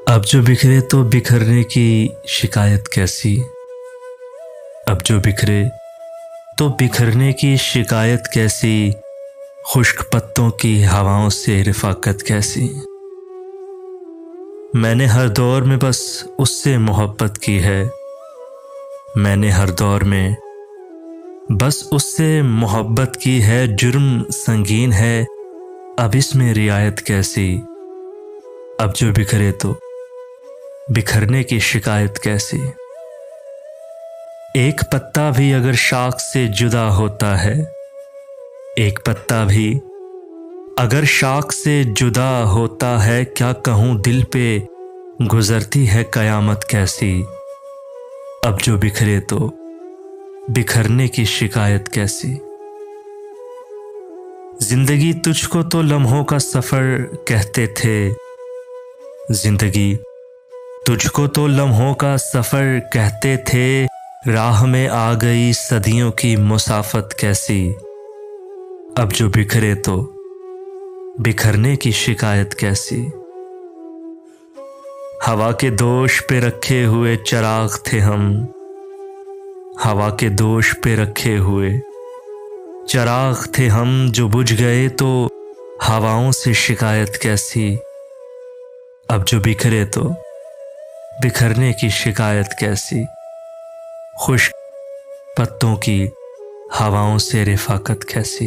अब जो बिखरे तो बिखरने की शिकायत कैसी। अब जो बिखरे तो बिखरने की शिकायत कैसी। खुश्क पत्तों की हवाओं से रिफाकत कैसी। मैंने हर दौर में बस उससे मोहब्बत की है। मैंने हर दौर में बस उससे मोहब्बत की है। जुर्म संगीन है, अब इसमें रियायत कैसी। अब जो बिखरे तो बिखरने की शिकायत कैसी। एक पत्ता भी अगर शाख से जुदा होता है, एक पत्ता भी अगर शाख से जुदा होता है, क्या कहूँ दिल पे गुजरती है कयामत कैसी। अब जो बिखरे तो बिखरने की शिकायत कैसी। जिंदगी तुझको तो लम्हों का सफर कहते थे। जिंदगी तुझको तो लम्हों का सफर कहते थे। राह में आ गई सदियों की मुसाफत कैसी। अब जो बिखरे तो बिखरने की शिकायत कैसी। हवा के दोष पे रखे हुए चिराग थे हम। हवा के दोष पे रखे हुए चिराग थे हम, जो बुझ गए तो हवाओं से शिकायत कैसी। अब जो बिखरे तो बिखरने की शिकायत कैसी। खुश्क पत्तों की हवाओं से रिफाकत कैसी।